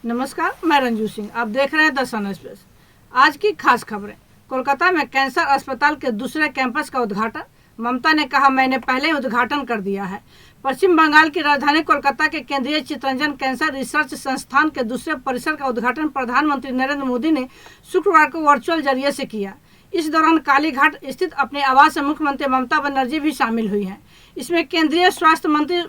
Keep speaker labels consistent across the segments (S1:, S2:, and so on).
S1: नमस्कार, मैं रंजू सिंह। आप देख रहे हैं द सन एक्सप्रेस। आज की खास खबरें। कोलकाता में कैंसर अस्पताल के दूसरे कैंपस का उद्घाटन। ममता ने कहा, मैंने पहले ही उद्घाटन कर दिया है। पश्चिम बंगाल की राजधानी कोलकाता के केंद्रीय चित्तरंजन कैंसर रिसर्च संस्थान के दूसरे परिसर का उद्घाटन प्रधानमंत्री नरेंद्र मोदी ने शुक्रवार को वर्चुअल जरिए से किया। इस दौरान कालीघाट स्थित अपने आवास में मुख्यमंत्री ममता बनर्जी भी शामिल हुई हैं। इसमें केंद्रीय स्वास्थ्य मंत्री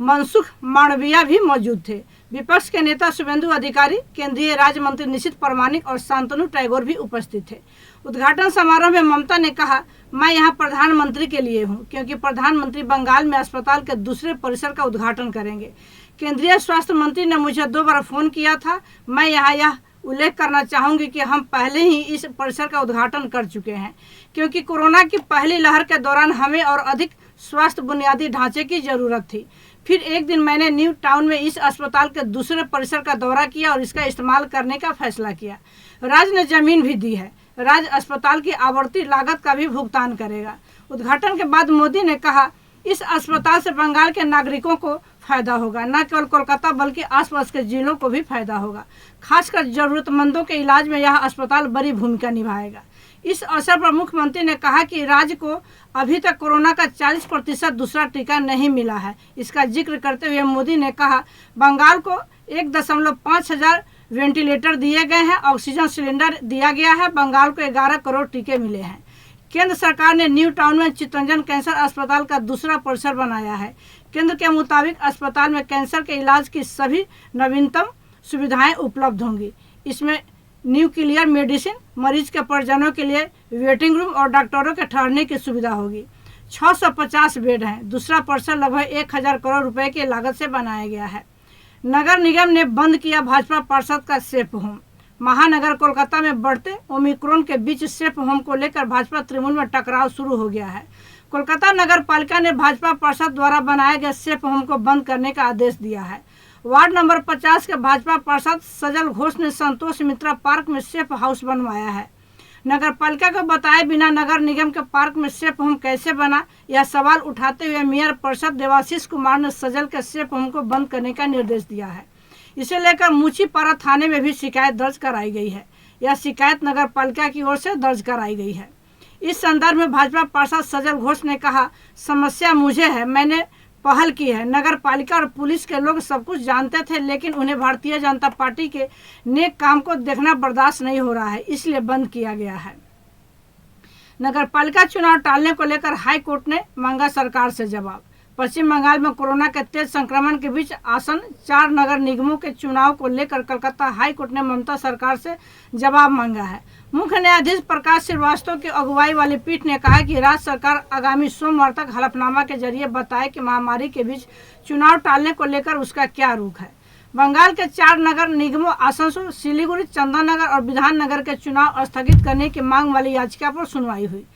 S1: मनसुख मांडविया भी मौजूद थे। विपक्ष के नेता शुभेंदु अधिकारी, केंद्रीय राज्य मंत्री निशित परमाणिक और शांतनु टैगोर भी उपस्थित थे। उद्घाटन समारोह में ममता ने कहा, मैं यहाँ प्रधानमंत्री के लिए हूँ, क्योंकि प्रधानमंत्री बंगाल में अस्पताल के दूसरे परिसर का उद्घाटन करेंगे। केंद्रीय स्वास्थ्य मंत्री ने मुझे 2 बार फोन किया था। मैं यहाँ यह उल्लेख करना चाहूंगी कि हम पहले ही इस परिसर का उद्घाटन कर चुके हैं, क्योंकि कोरोना की पहली लहर के दौरान हमें और अधिक स्वास्थ्य बुनियादी ढांचे की जरूरत थी। फिर एक दिन मैंने न्यू टाउन में इस अस्पताल के दूसरे परिसर का दौरा किया और इसका इस्तेमाल करने का फैसला किया। राज्य ने जमीन भी दी है। राज्य अस्पताल की आवर्ती लागत का भी भुगतान करेगा। उद्घाटन के बाद मोदी ने कहा, इस अस्पताल से बंगाल के नागरिकों को फायदा होगा, न केवल कोलकाता बल्कि आसपास के जिलों को भी फायदा होगा। खासकर जरूरतमंदों के इलाज में यह अस्पताल बड़ी भूमिका निभाएगा। इस अवसर पर मुख्यमंत्री ने कहा कि राज्य को अभी तक कोरोना का 40% दूसरा टीका नहीं मिला है। इसका जिक्र करते हुए मोदी ने कहा, बंगाल को 1.5 हजार वेंटिलेटर दिए गए हैं, ऑक्सीजन सिलेंडर दिया गया है। बंगाल को 11 करोड़ टीके मिले हैं। केंद्र सरकार ने न्यू टाउन में चित्तरंजन कैंसर अस्पताल का दूसरा परिसर बनाया है। केंद्र के मुताबिक अस्पताल में कैंसर के इलाज की सभी नवीनतम सुविधाएं उपलब्ध होंगी। इसमें न्यूक्लियर मेडिसिन, मरीज के परिजनों के लिए वेटिंग रूम और डॉक्टरों के ठहरने की सुविधा होगी। 650 बेड हैं। दूसरा परिसर लगभग 1000 करोड़ रुपए की लागत से बनाया गया है। नगर निगम ने बंद किया भाजपा पार्षद का सेफ होम। महानगर कोलकाता में बढ़ते ओमिक्रॉन के बीच सेफ होम को लेकर भाजपा तृणमूल में टकराव शुरू हो गया है। कोलकाता नगर पालिका ने भाजपा पार्षद द्वारा बनाए गए सेफ होम को बंद करने का आदेश दिया है। वार्ड नंबर 50 के भाजपा पार्षद सजल घोष ने संतोष मित्रा पार्क में सेफ हाउस बनवाया है। नगर पालिका को बताए बिना नगर निगम के पार्क में सेफ होम कैसे बना, यह सवाल उठाते हुए मेयर परिषद देवाशीष कुमार ने सजल के सेफ होम को बंद करने का निर्देश दिया है। इसे लेकर मुचीपारा थाने में भी शिकायत दर्ज कराई गई है। यह शिकायत नगर पालिका की ओर से दर्ज कराई गई है। इस संदर्भ में भाजपा पार्षद सजल घोष ने कहा, समस्या मुझे है, मैंने पहल की है। नगर पालिका और पुलिस के लोग सब कुछ जानते थे, लेकिन उन्हें भारतीय जनता पार्टी के नेक काम को देखना बर्दाश्त नहीं हो रहा है, इसलिए बंद किया गया है। नगर पालिका चुनाव टालने को लेकर हाई कोर्ट ने मांगा सरकार से जवाब। पश्चिम बंगाल में कोरोना के तेज संक्रमण के बीच आसन 4 नगर निगमों के चुनाव को लेकर कलकत्ता हाई कोर्ट ने ममता सरकार से जवाब मांगा है। मुख्य न्यायाधीश प्रकाश श्रीवास्तव की अगुवाई वाली पीठ ने कहा कि राज्य सरकार आगामी सोमवार तक हलफनामा के जरिए बताए कि महामारी के बीच चुनाव टालने को लेकर उसका क्या रुख है। बंगाल के 4 नगर निगमों आसनसोल, सिलीगुड़ी, चंदननगर और विधाननगर के चुनाव स्थगित करने की मांग वाली याचिका पर सुनवाई हुई।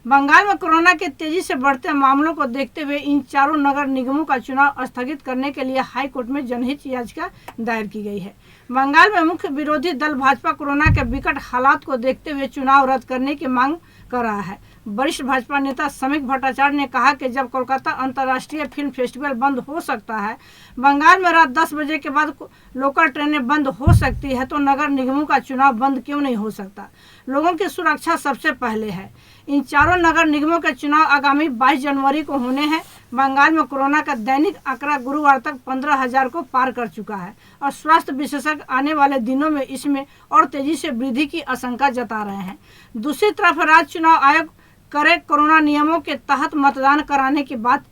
S1: बंगाल में कोरोना के तेजी से बढ़ते मामलों को देखते हुए इन 4 नगर निगमों का चुनाव स्थगित करने के लिए हाई कोर्ट में जनहित याचिका दायर की गई है। बंगाल में मुख्य विरोधी दल भाजपा कोरोना के विकट हालात को देखते हुए चुनाव रद्द करने की मांग कर रहा है। वरिष्ठ भाजपा नेता समीक भट्टाचार्य ने कहा कि जब कोलकाता अंतर्राष्ट्रीय फिल्म फेस्टिवल बंद हो सकता है, बंगाल में रात 10 बजे के बाद लोकल ट्रेनें बंद हो सकती है, तो नगर निगमों का चुनाव बंद क्यों नहीं हो सकता। लोगों की सुरक्षा सबसे पहले है। इन 4 नगर निगमों के चुनाव आगामी 22 जनवरी को होने हैं। बंगाल में कोरोना का दैनिक आंकड़ा गुरुवार तक 15,000 को पार कर चुका है और स्वास्थ्य विशेषज्ञ आने वाले दिनों में इसमें और तेजी से वृद्धि की आशंका जता रहे हैं। दूसरी तरफ राज्य चुनाव आयोग करे कोरोना नियमों के तहत मतदान कराने की बात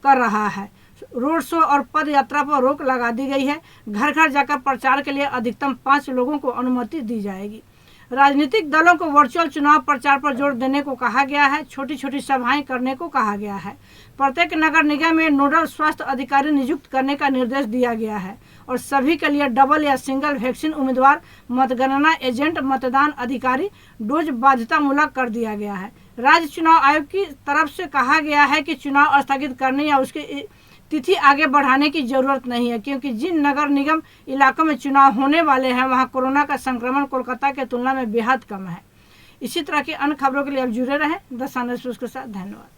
S1: कर रहा है। रोड शो और पद यात्रा पर रोक लगा दी गई है। घर घर जाकर प्रचार के लिए अधिकतम 5 लोगों को अनुमति दी जाएगी। राजनीतिक दलों को वर्चुअल चुनाव प्रचार पर जोर देने को कहा गया है। छोटी छोटी सभाएं करने को कहा गया है। प्रत्येक नगर निगम में नोडल स्वास्थ्य अधिकारी नियुक्त करने का निर्देश दिया गया है और सभी के लिए डबल या सिंगल वैक्सीन उम्मीदवार, मतगणना एजेंट, मतदान अधिकारी डोज बाध्यतामूलक कर दिया गया है। राज्य चुनाव आयोग की तरफ से कहा गया है कि चुनाव स्थगित करने या उसकी तिथि आगे बढ़ाने की जरूरत नहीं है, क्योंकि जिन नगर निगम इलाकों में चुनाव होने वाले हैं वहां कोरोना का संक्रमण कोलकाता की तुलना में बेहद कम है। इसी तरह की अन्य खबरों के लिए आप जुड़े रहें द सन एक्सप्रेस के साथ। धन्यवाद।